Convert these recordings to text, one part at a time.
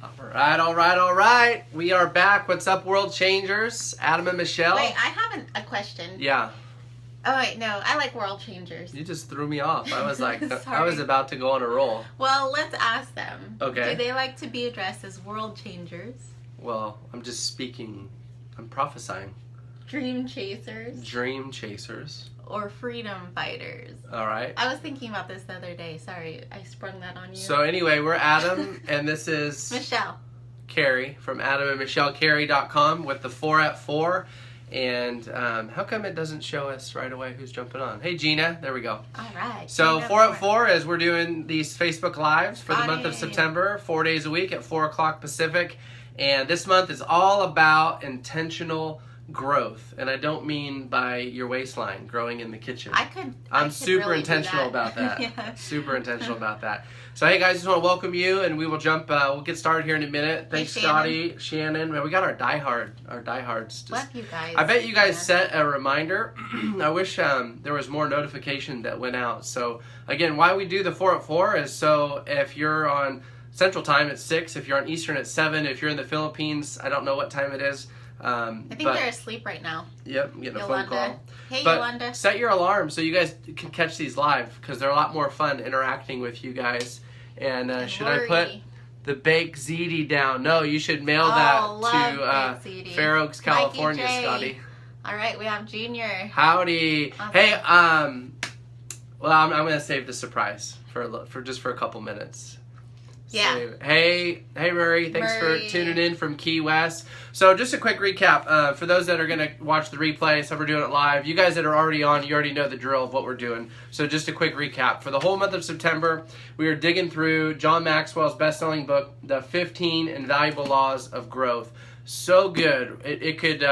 All right. We are back. What's up, world changers? Adam and Michelle. Wait, I have a question. Yeah. Oh, wait, no. I like world changers. You just threw me off. I was like, I Sorry. was about to go on a roll. Well, let's ask them. Okay. Do they like to be addressed as world changers? Well, I'm just speaking. I'm prophesying. Dream chasers? Dream chasers. Or freedom fighters? All right. I was thinking about this the other day. Sorry, I sprung that on you. So anyway, we're Adam, and this is Michelle. Carrie from AdamandMichelleCarrie.com with the 4 at 4. And how come it doesn't show us right away who's jumping on? Hey, Gina. There we go. All right. So 4 at 4 is we're doing these Facebook Lives for the month of Friday. September, 4 days a week at 4 o'clock Pacific. And this month is all about intentional growth. And I don't mean by your waistline growing in the kitchen. I'm super really intentional about that. Yeah. Super intentional about that. So hey guys, just want to welcome you, and we will jump. We'll get started here in a minute. Thanks, Hey, Scotty, Shannon. Man, we got our diehards. Just, Love you guys. I bet you guys set a reminder. I wish there was more notification that went out. So again, why we do the 4 at 4 is so if you're on Central Time at 6, if you're on Eastern at 7, if you're in the Philippines, I don't know what time it is. I think they're asleep right now. Yep, I'm getting a phone call. Hey, But Yolanda. set your alarm so you guys can catch these live because they're a lot more fun interacting with you guys. And should I put the baked ziti down? No, you should mail that to Fair Oaks, California, Scotty. All right, we have Junior. Howdy. Awesome. Hey, well, I'm going to save the surprise for a couple minutes. Yeah. Hey Murray, thanks for tuning in from Key West. So just a quick recap for those that are going to watch the replay, so we're doing it live. You guys that are already on, you already know the drill of what we're doing. So just a quick recap. For the whole month of September, we are digging through John Maxwell's best-selling book, The 15 Invaluable Laws of Growth. So good. It could,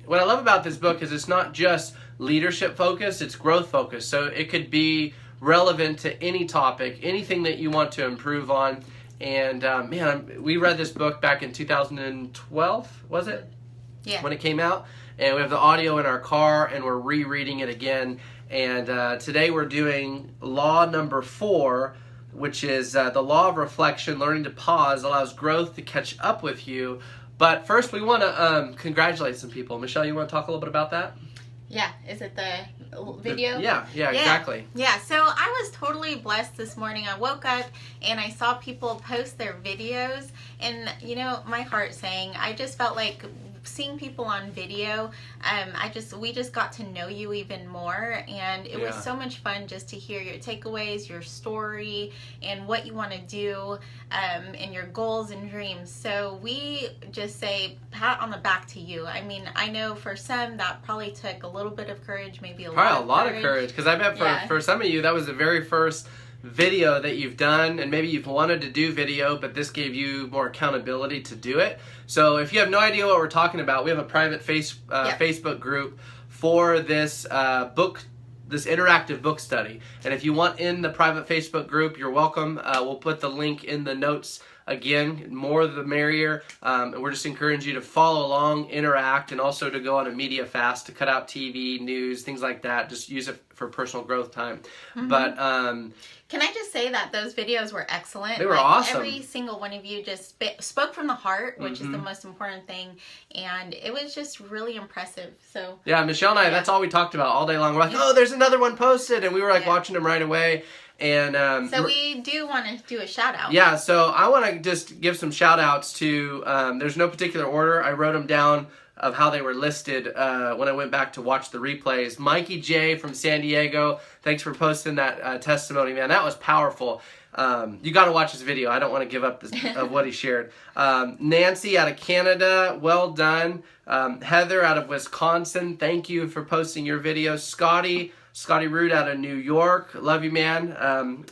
what I love about this book is it's not just leadership focused, it's growth focused. So it could be relevant to any topic, anything that you want to improve on. And man, we read this book back in 2012, was it? Yeah. When it came out. And we have the audio in our car, and we're rereading it again. And today we're doing law number 4, which is the law of reflection. Learning to pause allows growth to catch up with you. But first, we want to congratulate some people. Michelle, you want to talk a little bit about that? Yeah, is it the video? Yeah, exactly. Yeah, so I was totally blessed this morning. I woke up and I saw people post their videos, and you know, my heart sang. I just felt like seeing people on video, we just got to know you even more, and it was so much fun just to hear your takeaways, your story, and what you want to do, and your goals and dreams. So we just say pat on the back to you. I mean, I know for some that probably took a little bit of courage, maybe a lot of courage, because I bet for some of you that was the very first video that you've done, and maybe you've wanted to do video, but this gave you more accountability to do it. So if you have no idea what we're talking about, we have a private Facebook group for this this interactive book study. And if you want in the private Facebook group, you're welcome. We'll put the link in the notes. Again, more the merrier. And we're just encouraging you to follow along, interact, and also to go on a media fast to cut out TV, news, things like that. Just use it for personal growth time. Mm-hmm. But can I just say that those videos were excellent? They were awesome. Every single one of you just spoke from the heart, which is the most important thing, and it was just really impressive. So yeah, Michelle and I, that's all we talked about all day long. We're like, oh, there's another one posted, and we were like watching them right away. And so we do want to do a shout out. Yeah, so I want to just give some shout outs to, there's no particular order. I wrote them down of how they were listed when I went back to watch the replays. Mikey J from San Diego, thanks for posting that testimony, man. That was powerful. You got to watch this video. I don't want to give up this, of what he shared. Nancy out of Canada, well done. Heather out of Wisconsin, thank you for posting your video. Scotty Root out of New York, love you, man.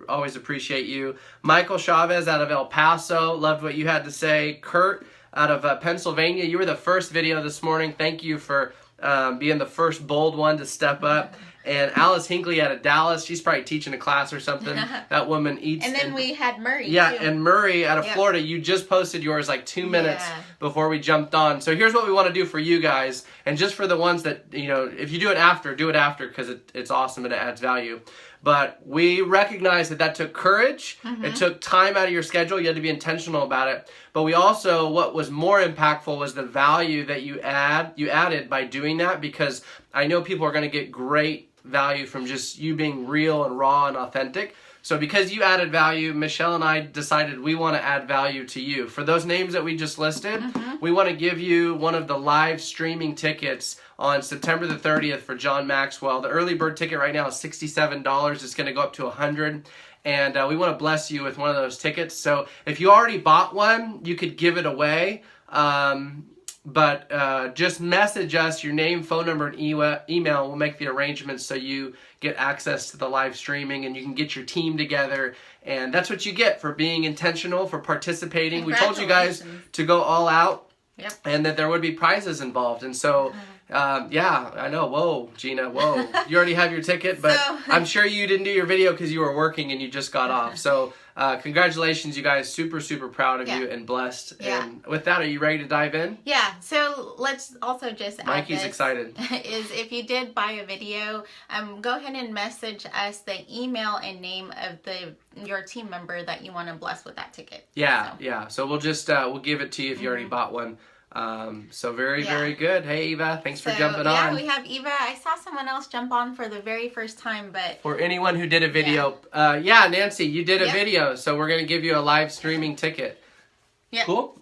Always appreciate you. Michael Chavez out of El Paso, loved what you had to say. Kurt out of Pennsylvania, you were the first video this morning. Thank you for being the first bold one to step up. And Alice Hinckley out of Dallas, she's probably teaching a class or something. That woman eats. And then we had Murray, too. And Murray out of Florida, you just posted yours like 2 minutes before we jumped on. So here's what we want to do for you guys. And just for the ones that, you know, if you do it after, because it's awesome and it adds value. But we recognize that took courage. It took time out of your schedule. You had to be intentional about it. But we also, what was more impactful was the value that you added by doing that, because I know people are going to get great value from just you being real and raw and authentic. So because you added value, Michelle and I decided we want to add value to you. For those names that we just listed, we want to give you one of the live streaming tickets on September the 30th for John Maxwell. The early bird ticket right now is $67. It's going to go up to $100. And we want to bless you with one of those tickets. So if you already bought one, you could give it away. But just message us your name, phone number, and email. We'll make the arrangements so you get access to the live streaming and you can get your team together. And that's what you get for being intentional, for participating. We told you guys to go all out, and that there would be prizes involved. And so, yeah, I know. Whoa, Gina, whoa. You already have your ticket, but I'm sure you didn't do your video because you were working and you just got off. So congratulations, you guys. Super, super proud of you and blessed. And with that, are you ready to dive in? Yeah. So let's also just add Mikey's excited. Is if you did buy a video, go ahead and message us the email and name of your team member that you want to bless with that ticket. Yeah. So we'll just we'll give it to you if you already bought one. So very good. Hey Eva, thanks for jumping on. Yeah, we have Eva. I saw someone else jump on for the very first time, but for anyone who did a video, Nancy, you did a video, so we're gonna give you a live streaming ticket. Yeah. Cool.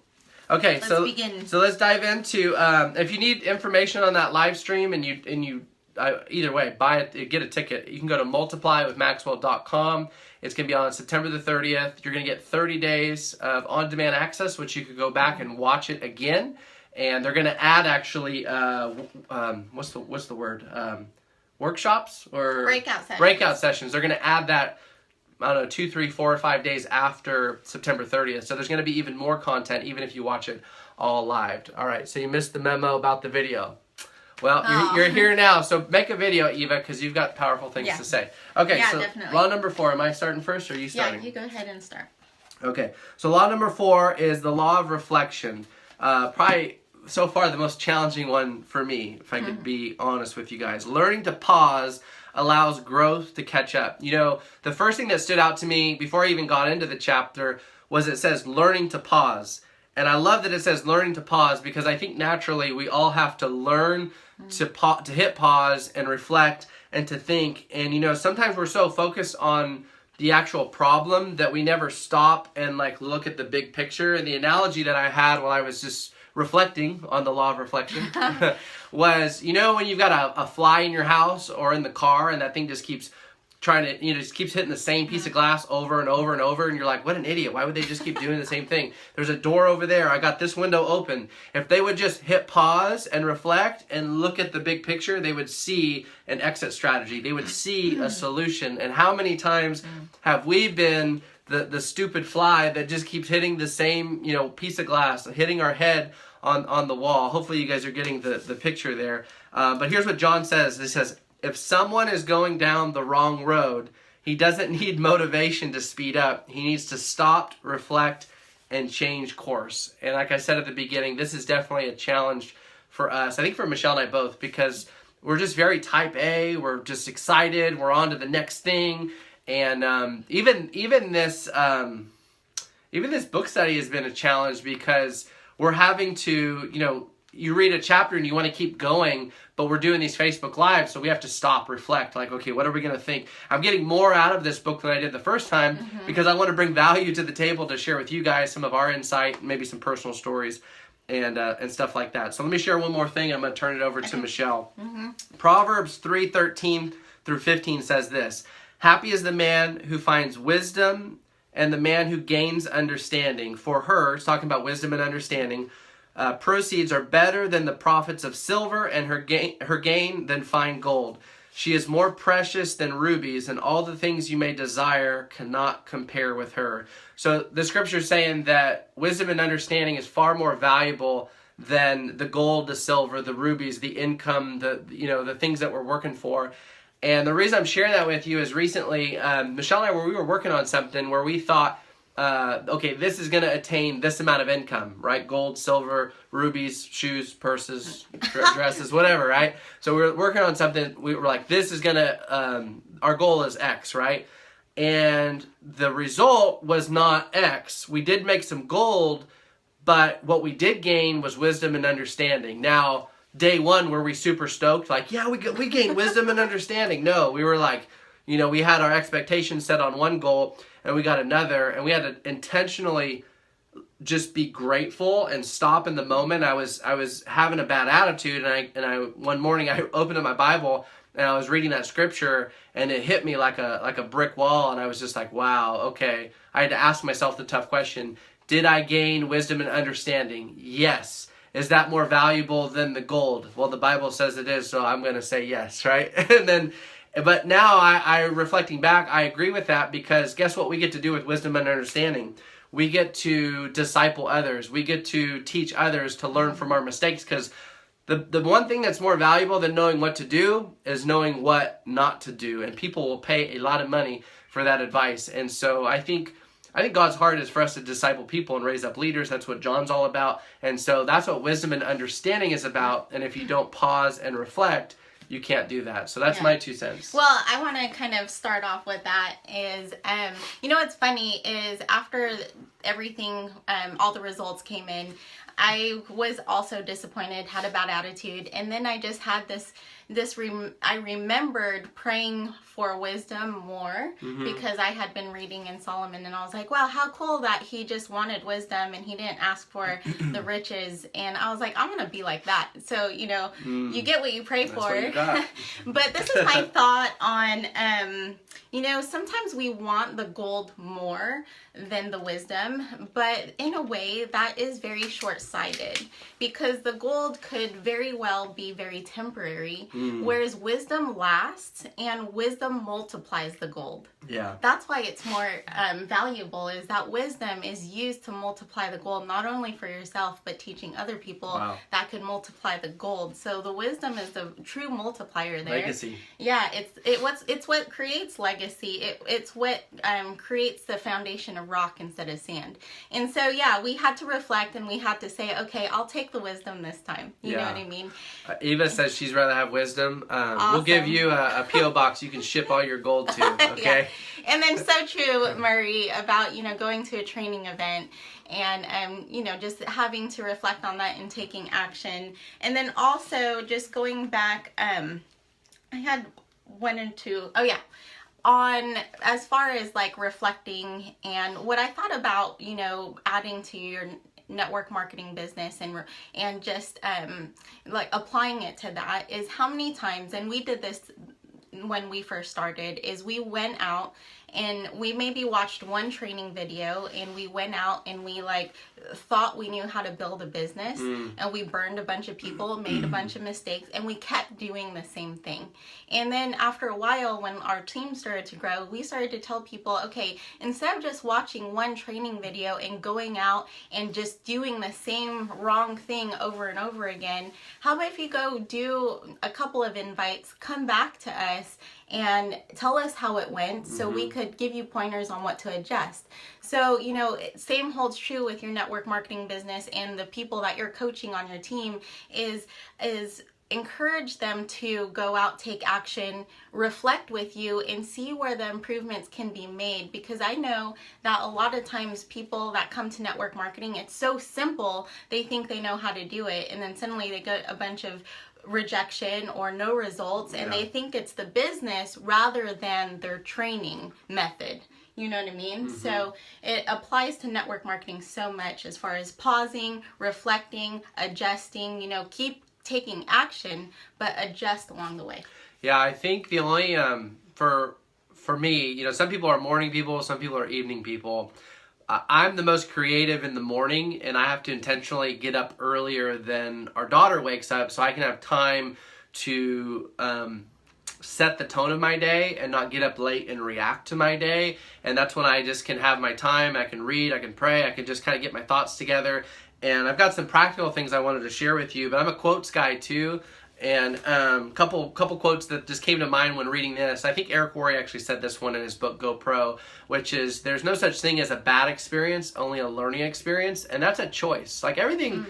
Okay, let's begin. So let's dive into if you need information on that live stream and you either way, buy it, get a ticket. You can go to multiplywithmaxwell.com. It's going to be on September the 30th. You're going to get 30 days of on-demand access, which you could go back and watch it again. And they're going to add actually, what's the word? Workshops or breakout sessions. They're going to add that, I don't know, 2, 3, 4, or 5 days after September 30th. So there's going to be even more content, even if you watch it all live. All right, so you missed the memo about the video. Well, you're here now, so make a video, Eva, because you've got powerful things to say. Okay, so definitely. Law number 4. Am I starting first, or are you starting? Yeah, you go ahead and start. Okay, so law number 4 is the law of reflection. Probably, so far, the most challenging one for me, if I could be honest with you guys. Learning to pause allows growth to catch up. You know, the first thing that stood out to me before I even got into the chapter was it says learning to pause. And I love that it says learning to pause, because I think naturally we all have to learn to hit pause and reflect and to think. And you know, sometimes we're so focused on the actual problem that we never stop and like look at the big picture. And the analogy that I had while I was just reflecting on the law of reflection was, you know, when you've got a fly in your house or in the car and that thing just keeps just keeps hitting the same piece of glass over and over and over, and you're like, what an idiot, why would they just keep doing the same thing? There's a door over there, I got this window open. If they would just hit pause and reflect and look at the big picture, they would see an exit strategy, they would see a solution. And how many times have we been the stupid fly that just keeps hitting the same, you know, piece of glass, hitting our head on the wall? Hopefully you guys are getting the picture there. But here's what John says. He says, if someone is going down the wrong road, he doesn't need motivation to speed up. He needs to stop, reflect, and change course. And like I said at the beginning, this is definitely a challenge for us. I think for Michelle and I both, because we're just very type A. We're just excited. We're on to the next thing. And even this book study has been a challenge, because we're having to, you know, you read a chapter and you want to keep going, but we're doing these Facebook Lives, so we have to stop, reflect, like, okay, what are we going to think? I'm getting more out of this book than I did the first time, because I want to bring value to the table to share with you guys some of our insight, maybe some personal stories, and stuff like that. So let me share one more thing. I'm going to turn it over to Michelle. Proverbs 3:13 through 15 says this: happy is the man who finds wisdom and the man who gains understanding. For her, it's talking about wisdom and understanding, proceeds are better than the profits of silver, and her gain than fine gold. She is more precious than rubies, and all the things you may desire cannot compare with her. So the scripture is saying that wisdom and understanding is far more valuable than the gold, the silver, the rubies, the income, the things that we're working for. And the reason I'm sharing that with you is recently, Michelle and I we were working on something where we thought, okay, this is going to attain this amount of income, right? Gold, silver, rubies, shoes, purses, dresses, whatever, right? So we're working on something. We were like, this is going to, our goal is X, right? And the result was not X. We did make some gold, but what we did gain was wisdom and understanding. Now, day one, were we super stoked? Like, yeah, we gained wisdom and understanding. No, we were like, you know, we had our expectations set on one goal and we got another, and we had to intentionally just be grateful and stop in the moment. I was having a bad attitude, and I one morning I opened up my Bible and I was reading that scripture, and it hit me like a brick wall, and I was just like, wow, okay. I had to ask myself the tough question: did I gain wisdom and understanding? Yes. Is that more valuable than the gold? Well, the Bible says it is, so I'm going to say yes, right? But now I reflecting back, I agree with that, because guess what we get to do with wisdom and understanding? We get to disciple others. We get to teach others to learn from our mistakes, because the one thing that's more valuable than knowing what to do is knowing what not to do. And people will pay a lot of money for that advice. And so I think God's heart is for us to disciple people and raise up leaders. That's what John's all about. And so that's what wisdom and understanding is about. And if you don't pause and reflect, you can't do that. So that's my 2 cents. Well, I want to kind of start off with that is, you know, what's funny is after everything, all the results came in, I was also disappointed, had a bad attitude. And then I just had I remembered praying for wisdom more because I had been reading in Solomon, and I was like, wow, how cool that he just wanted wisdom and he didn't ask for the riches. And I was like, I'm going to be like that. So, you know, you get what you pray for. What you got. But this is my thought on, you know, sometimes we want the gold more than the wisdom, but in a way that is very short-sighted, because the gold could very well be very temporary, whereas wisdom lasts and wisdom multiplies the gold. Yeah. That's why it's more valuable, is that wisdom is used to multiply the gold, not only for yourself, but teaching other people that could multiply the gold. So the wisdom is the true multiplier there. Legacy. Yeah, it's what creates legacy. It's what creates the foundation of rock instead of sand. And so, yeah, we had to reflect and we had to say, okay, I'll take the wisdom this time. You know what I mean? Eva says she's rather have wisdom. Awesome. We'll give you a P.O. box you can ship all your gold to, okay? And then so true, Murray, about, you know, going to a training event and, you know, just having to reflect on that and taking action. And then also just going back, I had 1 and 2, on as far as like reflecting and what I thought about, you know, adding to your network marketing business and just like applying it to that is how many times, and we did this when we first started, is we went out and we maybe watched one training video and we went out and we like thought we knew how to build a business and we burned a bunch of people, made a bunch of mistakes, and we kept doing the same thing. And then after a while, when our team started to grow, we started to tell people, okay, instead of just watching one training video and going out and just doing the same wrong thing over and over again, how about if you go do a couple of invites, come back to us and tell us how it went so we could give you pointers on what to adjust. So, you know, same holds true with your network marketing business and the people that you're coaching on your team is encourage them to go out, take action, reflect with you, and see where the improvements can be made. Because I know that a lot of times people that come to network marketing, it's so simple, they think they know how to do it, and then suddenly they get a bunch of rejection or no results, and they think it's the business rather than their training method. You know what I mean? So it applies to network marketing so much as far as pausing, reflecting, adjusting, you know, keep taking action, but adjust along the way. Yeah, I think the only, for me, you know, some people are morning people, some people are evening people. I'm the most creative in the morning, and I have to intentionally get up earlier than our daughter wakes up so I can have time to set the tone of my day and not get up late and react to my day. And that's when I just can have my time. I can read, I can pray, I can just kind of get my thoughts together. And I've got some practical things I wanted to share with you, but I'm a quotes guy too. And couple quotes that just came to mind when reading this. I think Eric Worre actually said this one in his book Go Pro, which is there's no such thing as a bad experience, only a learning experience, and that's a choice. Like everything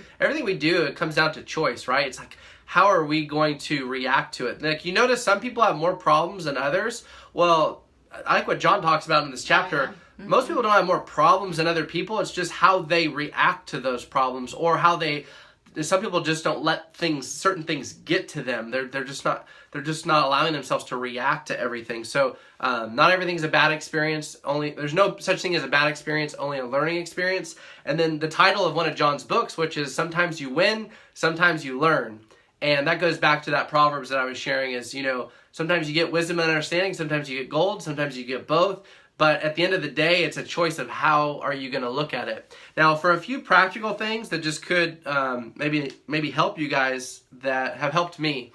we do, it comes down to choice, right? It's like, how are we going to react to it? Like, you notice some people have more problems than others. Well, I like what John talks about in this chapter. Most people don't have more problems than other people. It's just how they react to those problems, or how some people just don't let certain things get to them. They're just not allowing themselves to react to everything. So not everything's a bad experience. There's no such thing as a bad experience, only a learning experience. And then the title of one of John's books, which is Sometimes You Win, Sometimes You Learn. And that goes back to that Proverbs that I was sharing is, sometimes you get wisdom and understanding, sometimes you get gold, sometimes you get both. But at the end of the day, it's a choice of how are you going to look at it. Now, for a few practical things that just could maybe help you guys that have helped me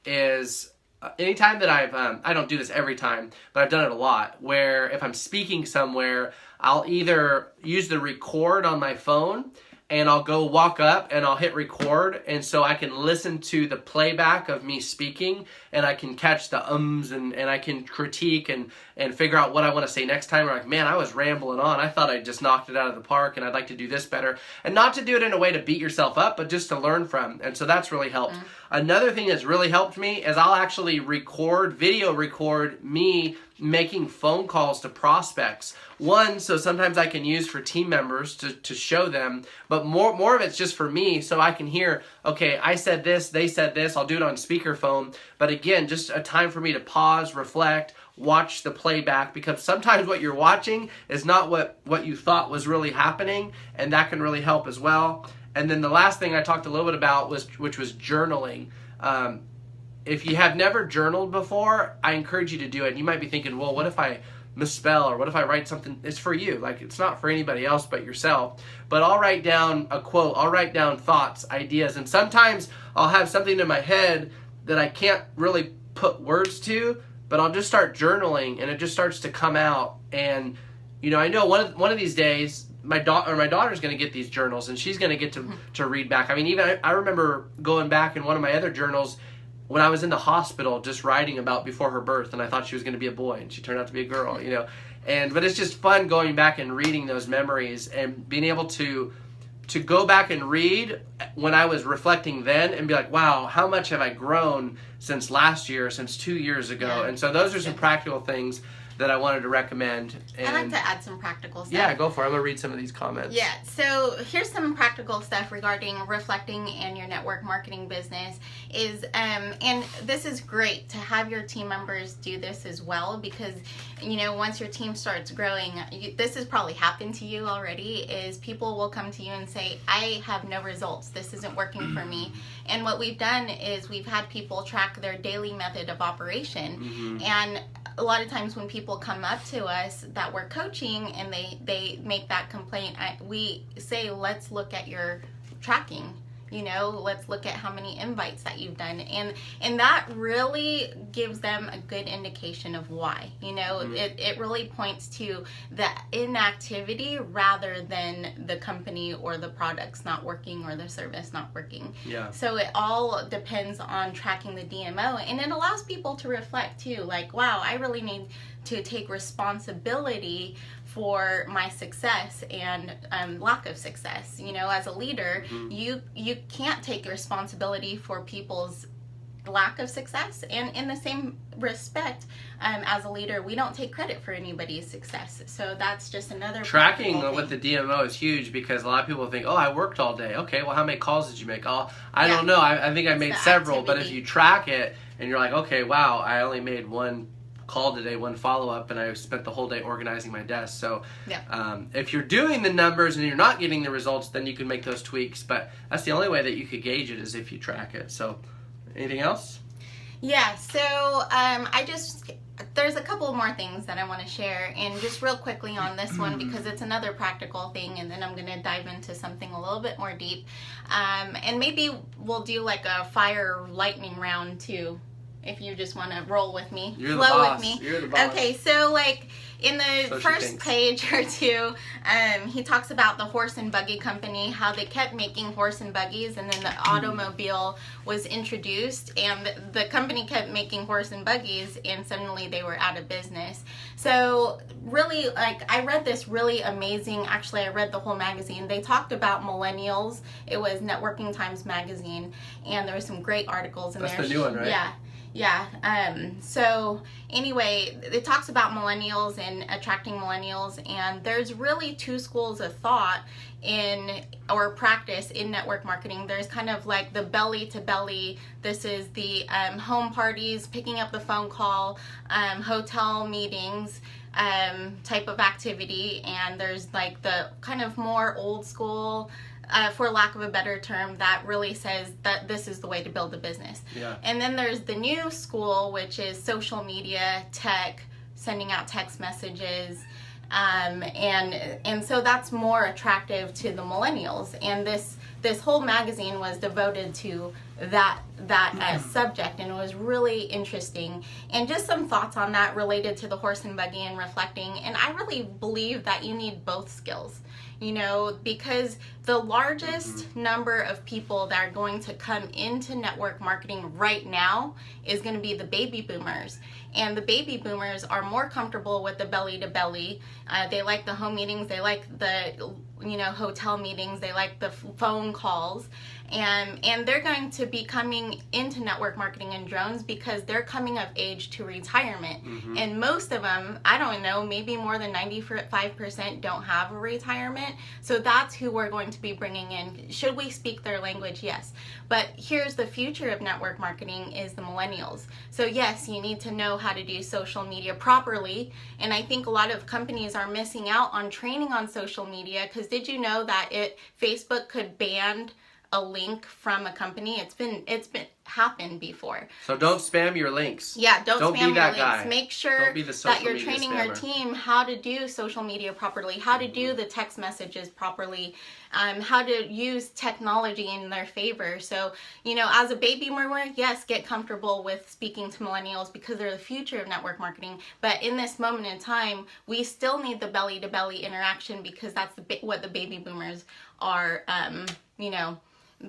is anytime that I don't do this every time, but I've done it a lot, where if I'm speaking somewhere, I'll either use the record on my phone, and I'll go walk up and I'll hit record, and so I can listen to the playback of me speaking, and I can catch the ums, and I can critique and figure out what I want to say next time. Or like, man, I was rambling on. I thought I just knocked it out of the park, and I'd like to do this better. And not to do it in a way to beat yourself up, but just to learn from. And so that's really helped. Another thing that's really helped me is I'll actually video record me making phone calls to prospects. One, so sometimes I can use for team members to show them, but more of it's just for me, so I can hear, okay, I said this, they said this, I'll do it on speakerphone. But again, just a time for me to pause, reflect, watch the playback, because sometimes what you're watching is not what you thought was really happening, and that can really help as well. And then the last thing I talked a little bit about which was journaling. If you have never journaled before, I encourage you to do it. And you might be thinking, well, what if I misspell, or what if I write something? It's for you. Like, it's not for anybody else but yourself. But I'll write down a quote. I'll write down thoughts, ideas. And sometimes I'll have something in my head that I can't really put words to, but I'll just start journaling, and it just starts to come out. And, I know one of these days, my daughter's going to get these journals, and she's going to get to read back. I mean, even I remember going back in one of my other journals when I was in the hospital, just writing about before her birth, and I thought she was going to be a boy, and she turned out to be a girl, But it's just fun going back and reading those memories and being able to go back and read when I was reflecting then and be like, wow, how much have I grown since last year, since 2 years ago? Yeah. And so those are some practical things that I wanted to recommend. And I'd like to add some practical stuff. Yeah, go for it. I'm going to read some of these comments. Yeah, so here's some practical stuff regarding reflecting in your network marketing business is, and this is great to have your team members do this as well, because, once your team starts growing, this has probably happened to you already, is people will come to you and say, I have no results. This isn't working for me. And what we've done is we've had people track their daily method of operation. And a lot of times when people come up to us that we're coaching and they make that complaint, we say, let's look at your tracking. Let's look at how many invites that you've done, and that really gives them a good indication of why. It really points to the inactivity rather than the company or the products not working or the service not working. Yeah. So it all depends on tracking the DMO, and it allows people to reflect too, like, wow, I really need to take responsibility for my success and lack of success. As a leader, you can't take responsibility for people's lack of success, and in the same respect, as a leader, we don't take credit for anybody's success. So that's just another tracking with the DMO is huge, because a lot of people think, oh, I worked all day. Okay, well, how many calls did you make? Oh, I don't know. I think I made several. But if you track it and you're like, okay, wow, I only made one call today, one follow-up, and I spent the whole day organizing my desk. So if you're doing the numbers and you're not getting the results, then you can make those tweaks. But that's the only way that you could gauge it, is if you track it. So anything else? Yeah, so there's a couple more things that I want to share, and just real quickly on this one, because it's another practical thing, and then I'm going to dive into something a little bit more deep, and maybe we'll do like a fire lightning round too, if you just want to roll with me, You're the flow boss. with me. You're the boss. Okay, so like in the So she first thinks. page or two, he talks about the horse and buggy company, how they kept making horse and buggies, and then the automobile was introduced, and the company kept making horse and buggies, and suddenly they were out of business. So really, like, I read this really amazing, actually I read the whole magazine. They talked about millennials. It was Networking Times magazine, and there were some great articles in there. That's the new one, right? Yeah. Yeah. So anyway, it talks about millennials and attracting millennials, and there's really two schools of thought or practice in network marketing. There's kind of like the belly to belly. This is the home parties, picking up the phone call, hotel meetings, type of activity, and there's like the kind of more old school, for lack of a better term, that really says that this is the way to build a business. Yeah. And then there's the new school, which is social media, tech, sending out text messages, and so that's more attractive to the millennials. And this whole magazine was devoted to that subject, and it was really interesting. And just some thoughts on that related to the horse and buggy and reflecting. And I really believe that you need both skills, you know, because the largest number of people that are going to come into network marketing right now is going to be the baby boomers. And the baby boomers are more comfortable with the belly to belly. They like the home meetings. They like the, you know, hotel meetings. They like the phone calls. And they're going to be coming into network marketing in drones because they're coming of age to retirement. And most of them, I don't know, maybe more than 95% don't have a retirement. So that's who we're going to be bringing in. Should we speak their language? Yes. But here's the future of network marketing is the millennials. So yes, you need to know how to do social media properly. And I think a lot of companies are missing out on training on social media, because did you know that Facebook could ban a link from a company? It's been happened before. So don't spam your links. Yeah, don't spam be your that links. guy. Make sure Don't be the that social you're media training spammer. your team how to do social media properly, how to do the text messages properly, how to use technology in their favor. So, you know, as a baby boomer, yes, get comfortable with speaking to millennials because they're the future of network marketing. But in this moment in time, we still need the belly to belly interaction, because that's what the baby boomers are, you know,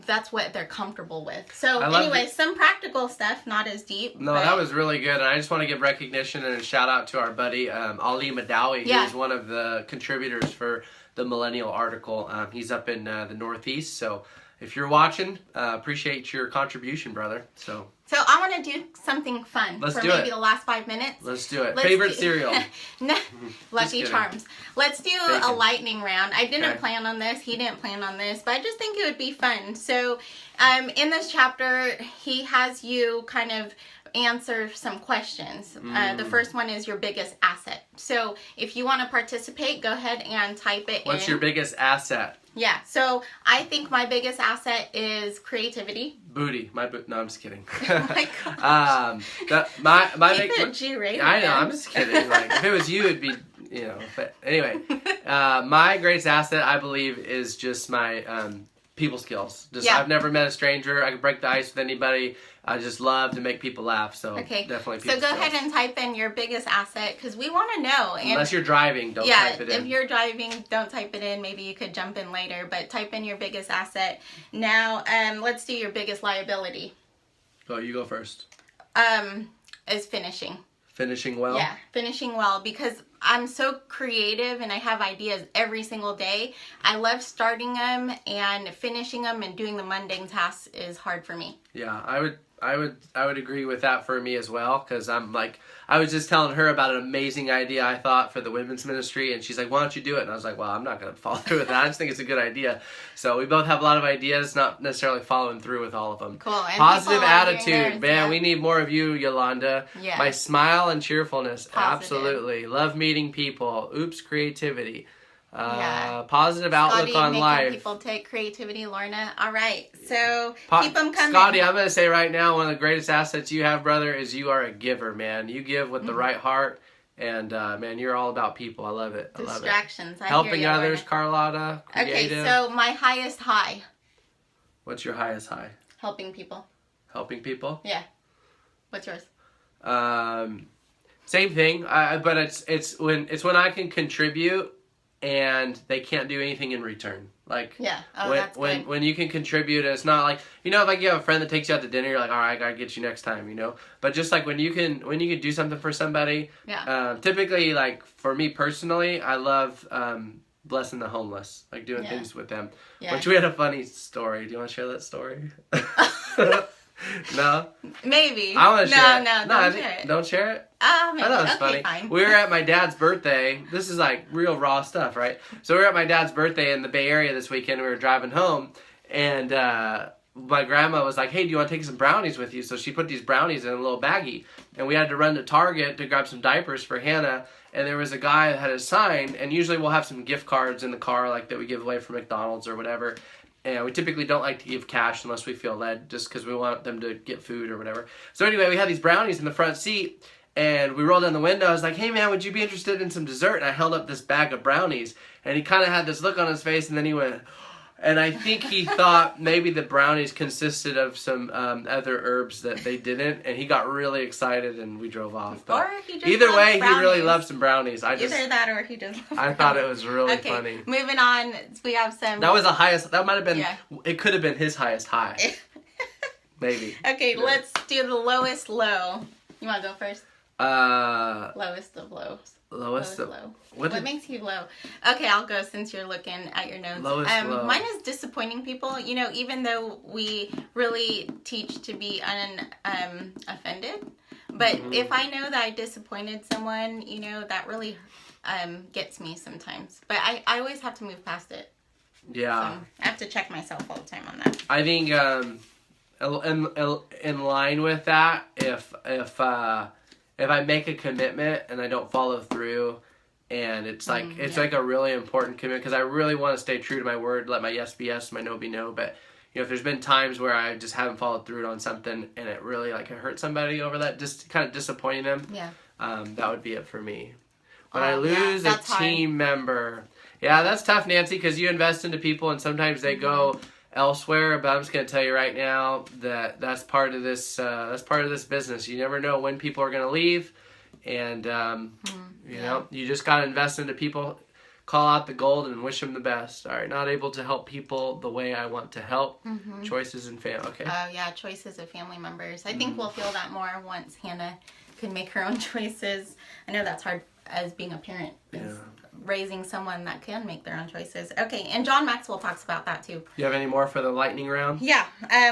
that's what they're comfortable with. So anyway, some practical stuff, not as deep. No, that was really good. And I just want to give recognition and a shout out to our buddy, Ali Madawi, who's one of the contributors for the Millennial article. He's up in the Northeast. So if you're watching, appreciate your contribution, brother. So I want to do something fun for maybe the last 5 minutes. Let's do it. Favorite cereal? No, Lucky Charms. Let's do a lightning round. I didn't plan on this. He didn't plan on this, but I just think it would be fun. So in this chapter, he has you kind of answer some questions. The first one is your biggest asset. So if you want to participate, go ahead and type it in. What's your biggest asset? Yeah, so I think my biggest asset is creativity. Booty. No, I'm just kidding. Oh my gosh. My Keep big. it G-rated. I know. I'm just kidding. Like, if it was you, it'd be, you know. But anyway, my greatest asset, I believe, is just my people skills. I've never met a stranger. I can break the ice with anybody. I just love to make people laugh. So definitely people So go skills. ahead and type in your biggest asset, because we want to know. And unless you're driving, don't type it in. If you're driving, don't type it in. Maybe you could jump in later, but type in your biggest asset. Now, let's do your biggest liability. Oh, you go first. Is finishing. Finishing well? Yeah, finishing well, because I'm so creative and I have ideas every single day. I love starting them, and finishing them and doing the mundane tasks is hard for me. Yeah, I would agree with that for me as well, because I'm like, I was just telling her about an amazing idea I thought for the women's ministry, and she's like, why don't you do it? And I was like, well, I'm not going to follow through with that. I just think it's a good idea. So we both have a lot of ideas, not necessarily following through with all of them. Cool. And positive attitude. Theirs, man, we need more of you, Yolanda. Yeah. My smile and cheerfulness. Positive. Absolutely. Love meeting people. Oops, creativity. Positive outlook Scotty, on making life. people take creativity, Lorna. All right, so keep them coming. Scotty, I'm going to say right now, one of the greatest assets you have, brother, is you are a giver, man. You give with the right heart, and man, you're all about people. I love it. I love it. Distractions. Helping others, Carlotta. Creative. Okay, so my highest high. What's your highest high? Helping people. Helping people? Yeah. What's yours? Same thing, but it's when I can contribute and they can't do anything in return. Like, yeah, that's good. When you can contribute, and it's not like, like you have a friend that takes you out to dinner, you're like, all right, I gotta get you next time, But just like when you can do something for somebody. Yeah. Typically, like for me personally, I love blessing the homeless, like doing things with them. Yeah. Which we had a funny story. Do you want to share that story? No? Maybe. I want to share it. No, don't share it. Don't share it? Maybe. I thought it was funny. Fine. We were at my dad's birthday. This is like real raw stuff, right? So we were at my dad's birthday in the Bay Area this weekend. We were driving home, and my grandma was like, hey, do you want to take some brownies with you? So she put these brownies in a little baggie, and we had to run to Target to grab some diapers for Hannah. And there was a guy that had a sign, and usually we'll have some gift cards in the car like that we give away from McDonald's or whatever. And we typically don't like to give cash unless we feel led, just because we want them to get food or whatever. So anyway, we had these brownies in the front seat, and we rolled down the window. I was like, hey man, would you be interested in some dessert? And I held up this bag of brownies, and he kind of had this look on his face, and then he went, and I think he thought maybe the brownies consisted of some other herbs that they didn't, and he got really excited, and we drove off. But or he just either way, brownies. He really loved some brownies. Either that or he just I thought it was really funny. Moving on, we have some... That was the highest, that might have been, it could have been his highest high. Maybe. Okay, let's do the lowest low. You want to go first? Lowest of lows. Lowest of low. What makes you low? Okay, I'll go since you're looking at your notes. Lowest low. Mine is disappointing people. Even though we really teach to be unoffended, but if I know that I disappointed someone, that really gets me sometimes. But I always have to move past it. Yeah. So I have to check myself all the time on that. I think in line with that, if I make a commitment and I don't follow through, and it's like like a really important commitment, because I really want to stay true to my word, let my yes be yes, my no be no. But if there's been times where I just haven't followed through on something and it really it hurt somebody over that, just kind of disappointing them. Yeah. That would be it for me. When I lose a team member, that's tough, Nancy, because you invest into people and sometimes they go elsewhere. But I'm just going to tell you right now that that's part of this. That's part of this business. You never know when people are going to leave, and you know, you just got to invest into people. Call out the gold and wish them the best. All right, not able to help people the way I want to help. Choices and family. Okay. Oh yeah, choices of family members. I think we'll feel that more once Hannah can make her own choices. I know that's hard as being a parent. Raising someone that can make their own choices. Okay, and John Maxwell talks about that too. You have any more for the lightning round? Yeah.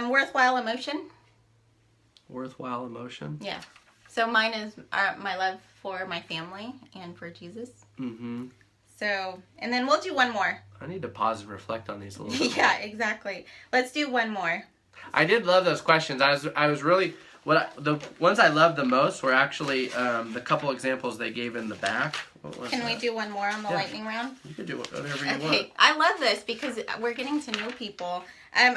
Worthwhile emotion. Worthwhile emotion? Yeah. So mine is my love for my family and for Jesus. Mm-hmm. So, and then we'll do one more. I need to pause and reflect on these a little bit. Yeah, exactly. Let's do one more. I did love those questions. I was really... the ones I loved the most were actually the couple examples they gave in the back. Can we do one more on the lightning round? You can do whatever you want. Okay, I love this because we're getting to know people.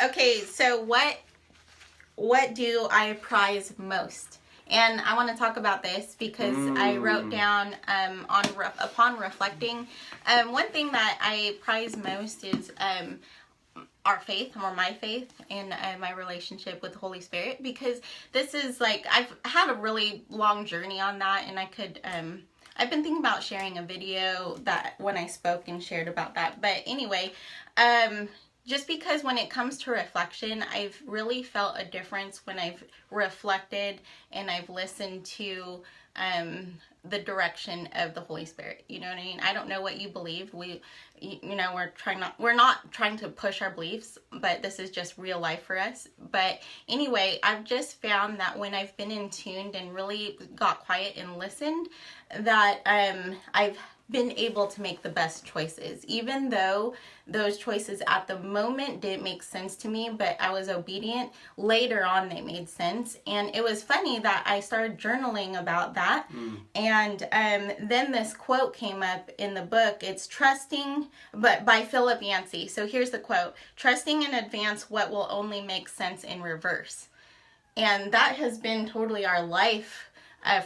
Okay, so what do I prize most? And I want to talk about this because I wrote down upon reflecting, one thing that I prize most is our faith, or my faith, and my relationship with the Holy Spirit, because this is I've had a really long journey on that, and I've been thinking about sharing a video that when I spoke and shared about that. But anyway, just because when it comes to reflection, I've really felt a difference when I've reflected and I've listened to the direction of the Holy Spirit. You know what I mean? I don't know what you believe. We're not trying to push our beliefs, but this is just real life for us. But anyway, I've just found that when I've been in tuned and really got quiet and listened, that I've been able to make the best choices, even though those choices at the moment didn't make sense to me, but I was obedient. Later on, they made sense. And it was funny that I started journaling about that. And then this quote came up in the book. It's trusting, but by Philip Yancey. So here's the quote: trusting in advance what will only make sense in reverse. And that has been totally our life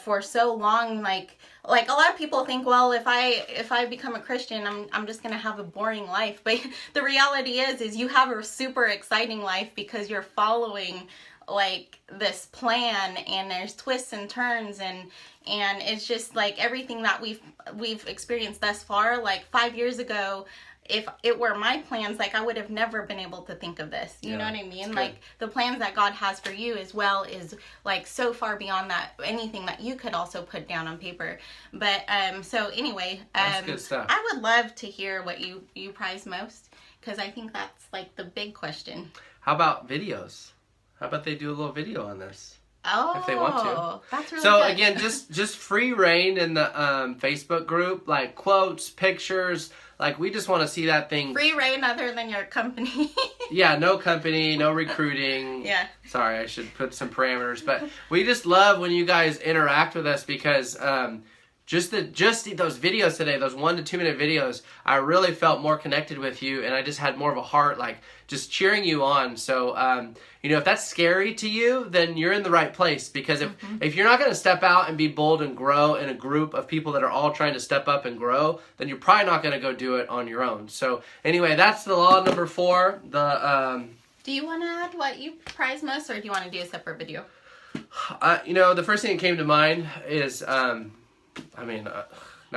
for so long. Like a lot of people think, well, if I become a Christian, I'm just gonna have a boring life. But the reality is you have a super exciting life because you're following like this plan, and there's twists and turns, and it's just like everything that we've experienced thus far. Like 5 years ago, if it were my plans, like I would have never been able to think of this. You know what I mean? Like the plans that God has for you as well is like so far beyond that, anything that you could also put down on paper. But so anyway, that's good stuff. I would love to hear what you prize most, because I think that's like the big question. How about videos? How about they do a little video on this? Oh, if they want to. That's really so good. Again, just free reign in the Facebook group, like quotes, pictures. Like, we just want to see that thing. Free reign other than your company. Yeah, no company, no recruiting. Yeah. Sorry, I should put some parameters. But we just love when you guys interact with us, because just those videos today, those 1 to 2 minute videos, I really felt more connected with you, and I just had more of a heart, like just cheering you on. So if that's scary to you, then you're in the right place, because if you're not going to step out and be bold and grow in a group of people that are all trying to step up and grow, then you're probably not going to go do it on your own. So anyway, that's the law number 4. Do you want to add what you prize most, or do you want to do a separate video? The first thing that came to mind is now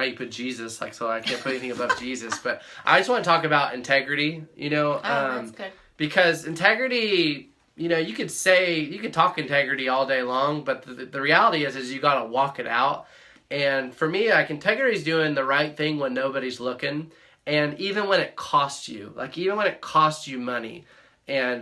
you put Jesus, like, so I can't put anything above Jesus, but I just want to talk about integrity, that's good. Because integrity, you could talk integrity all day long, but the reality is you got to walk it out. And for me, like, integrity is doing the right thing when nobody's looking, and even when it costs you, money. And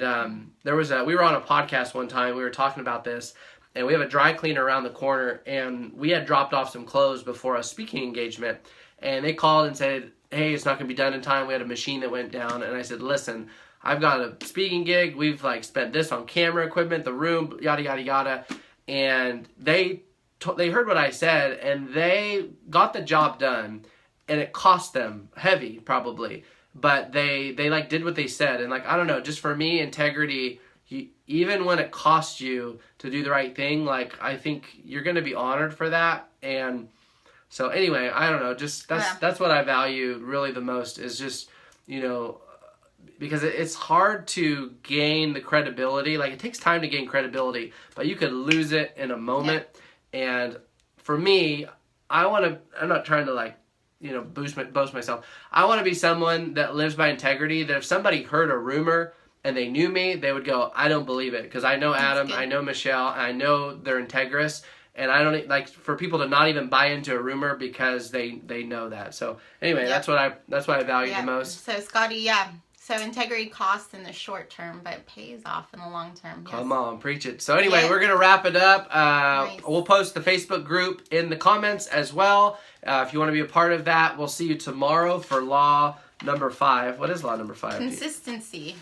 we were on a podcast one time, we were talking about this, and we have a dry cleaner around the corner, and we had dropped off some clothes before a speaking engagement, and they called and said, hey, it's not going to be done in time. We had a machine that went down, and I said, listen, I've got a speaking gig. We've spent this on camera equipment, the room, yada, yada, yada. And they heard what I said, and they got the job done, and it cost them heavy, probably. But they did what they said. And I don't know, just for me, integrity, even when it costs you to do the right thing, I think you're going to be honored for that. And so anyway, I don't know, just that's what I value really the most, is just, because it's hard to gain the credibility. Like, it takes time to gain credibility, but you could lose it in a moment. Yeah. And for me, I'm not trying to boast myself. I want to be someone that lives by integrity, that if somebody heard a rumor and they knew me, they would go, I don't believe it, because I know Adam, I know Michelle, and I know they're integrous, and I don't like for people to not even buy into a rumor because they know that. So anyway, that's what I value the most. So Scotty, so integrity costs in the short term, but it pays off in the long term. Yes. Come on, preach it. So anyway, we're going to wrap it up. Nice. We'll post the Facebook group in the comments as well. If you want to be a part of that, we'll see you tomorrow for law number 5. What is law number 5? Consistency.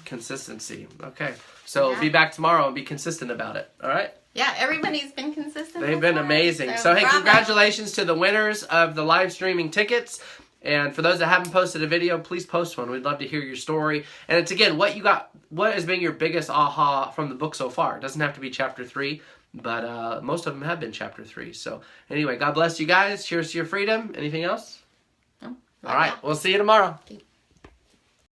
Okay. So be back tomorrow and be consistent about it. All right? Yeah, everybody's been consistent. They've been amazing. So hey, congratulations to the winners of the live streaming tickets. And for those that haven't posted a video, please post one. We'd love to hear your story. And it's, again, what has been your biggest aha from the book so far. It doesn't have to be chapter 3, but most of them have been chapter 3. So anyway, God bless you guys. Cheers to your freedom. Anything else? No. All right. We'll see you tomorrow. Okay.